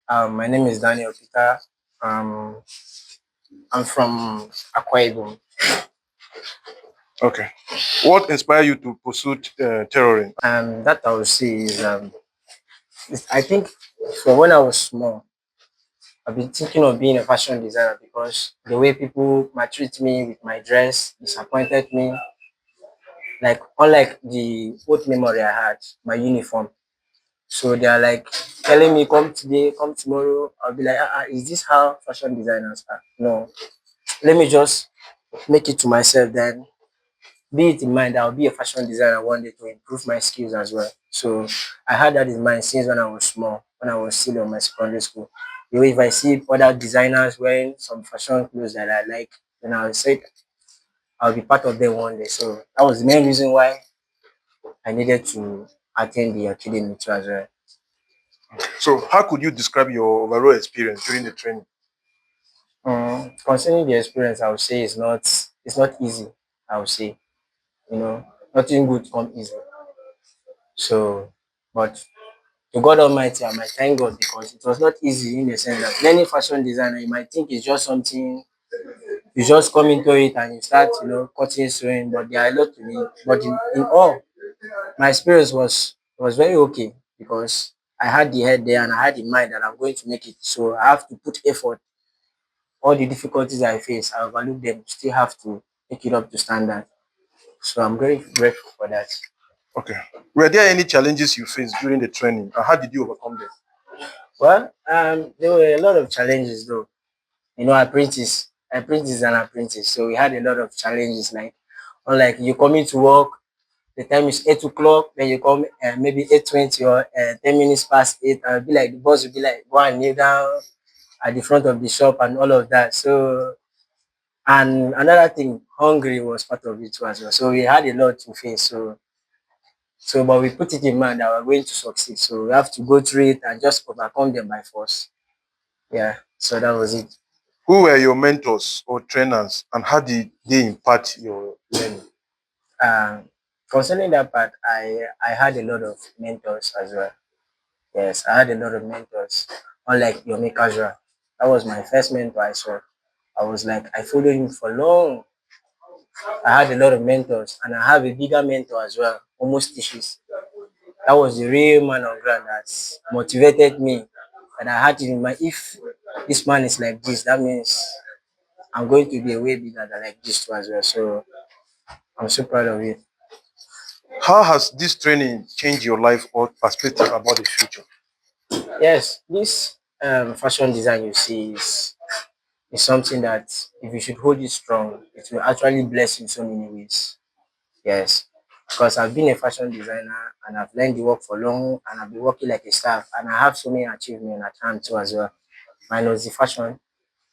My name is Daniel Peter. Um, I'm from Akwa Ibom. Okay. What inspired you to pursue tailoring? That I would say is, I think for when I was small, I've been thinking of being a fashion designer because the way people maltreat me with my dress disappointed me. Like, unlike the old memory I had, my uniform. So they are like telling me, come today, come tomorrow. I'll be like, is this how fashion designers are? No, let me just make it to myself then be it in mind that I'll be a fashion designer one day to improve my skills as well. So I had that in mind since when I was small, when I was still in my secondary school. You know, if I see other designers wearing some fashion clothes that I like, then I'll say I'll be part of them one day. So that was the main reason why I needed to attend the academy too as well. So, how could you describe your overall experience during the training? Concerning the experience, I would say it's not easy. I would say, nothing good come easy. So, but to God Almighty, I might thank God because it was not easy in the sense that learning fashion designer, you might think it's just something you just come into it and you start, cutting, sewing, but there are a lot to it. But in all, my experience was very okay because I had the head there and I had in mind that I'm going to make it. So I have to put effort. All the difficulties I face, I overlook them, still have to make it up to standard. So I'm very grateful for that. Okay. Were there any challenges you faced during the training, and how did you overcome them? Well, there were a lot of challenges though. Apprentice and apprentice. So we had a lot of challenges. Like, unlike you coming to work, the time is 8 o'clock, then you come maybe 8:20 or 10 minutes past 8. I'll be like the boss will be like, go and kneel down at the front of the shop and all of that. So and another thing, hungry was part of it too as well. So we had a lot to face. So but we put it in mind that we're going to succeed. So we have to go through it and just overcome them by force. Yeah. So that was it. Who were your mentors or trainers, and how did they impact your learning? Um, Concerning that part, I had a lot of mentors as well. Yes, I had a lot of mentors. Unlike Yomi Casual, that was my first mentor I saw. I was like, I followed him for long. I had a lot of mentors, and I have a bigger mentor as well, OMUSTICHES. That was the real man on ground that motivated me. And I had to in mind, if this man is like this, that means I'm going to be a way bigger than like this too as well. So I'm so proud of it. How has this training changed your life or perspective about the future? Yes, this fashion design you see is something that if you should hold it strong, it will actually bless you in so many ways. Yes, because I've been a fashion designer and I've learned the work for long and I've been working like a staff and I have so many achievements at hand too as well. Minus the fashion,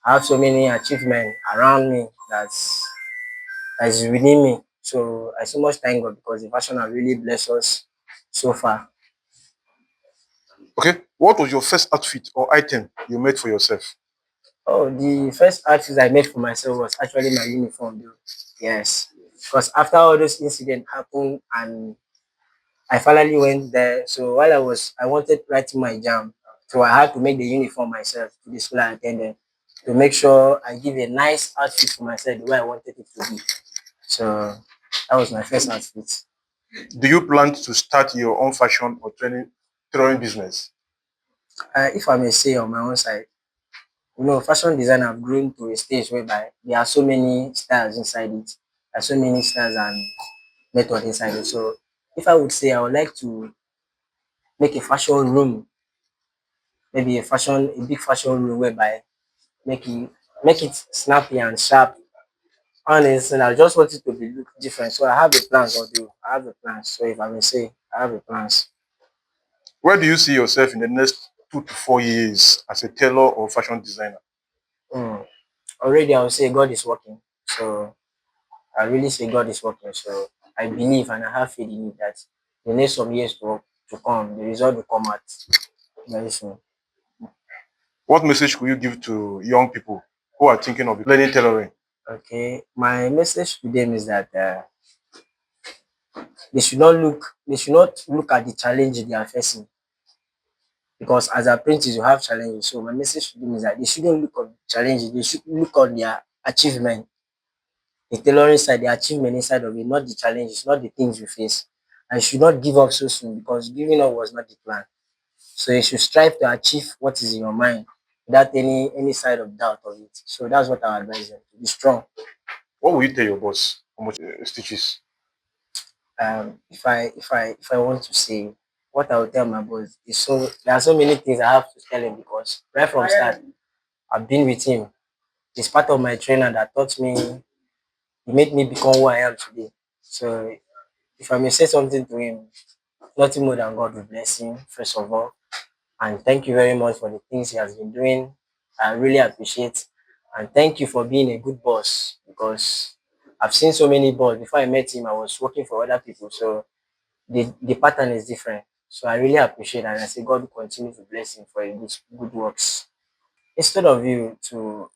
I have so many achievements around me that's within me. So I so much thank God because the fashion has really blessed us so far. Okay. What was your first outfit or item you made for yourself? Oh, the first outfit I made for myself was actually my uniform, though. Yes, because after all those incidents happened and I finally went there. So while I wanted writing my jam, so I had to make the uniform myself to the school I attended to make sure I give a nice outfit for myself the way I wanted it to be. So that was my first outfit. Do you plan to start your own fashion or tailoring business? If I may say on my own side, fashion design have grown to a stage whereby there are so many styles inside it. There are so many styles and method inside it. So if I would say I would like to make a fashion room, maybe a big fashion room whereby make it make it snappy and sharp. Honest, and I just want it to be look different. So I have a plan, although I have a plan. So if I may say I have a plans. Where do you see yourself in the next 2 to 4 years as a tailor or fashion designer? Mm. Already I would say God is working. So I really say God is working. So I believe and I have faith in it that the next some years to come, the result will come out very soon. What message could you give to young people who are thinking of learning tailoring? Okay. My message to them is that they should not look at the challenge they are facing. because as apprentices you have challenges. So my message to them is that they shouldn't look at challenges, they should look at their achievement, the tailoring side, the achievement inside of it, not the challenges, not the things you face. And you should not give up so soon because giving up was not the plan. So you should strive to achieve what is in your mind without any side of doubt of it. So that's what I advise them to be strong. What will you tell your boss? How much stitches? If I want to say what I will tell my boss is, so there are so many things I have to tell him because right from start I've been with him. He's part of my trainer that taught me, he made me become who I am today. So if I may say something to him, nothing more than God will bless him, first of all. And thank you very much for the things he has been doing. I really appreciate. And thank you for being a good boss because I've seen so many boss. Before I met him, I was working for other people. So the pattern is different. So I really appreciate, and I say God will continue to bless him for his good works. Instead of you to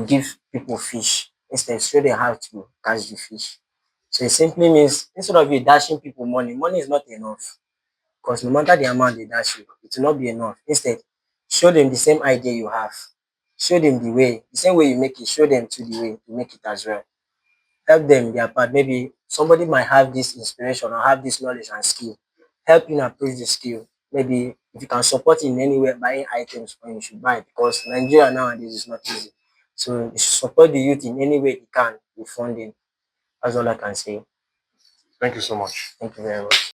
give people fish, instead show them how to catch the fish. So it simply means instead of you dashing people money, money is not enough. Because no matter the amount they dash you, it will not be enough. Instead, show them the same idea you have. Show them the way, the same way you make it, show them to the way to make it as well. Help them their part. Maybe somebody might have this inspiration or have this knowledge and skill. Help you approach the skill. Maybe if you can support in any way, buying items when you should buy because Nigeria nowadays is not easy. So you should support the youth in any way you can with funding. That's all I can say. Thank you so much. Thank you very much.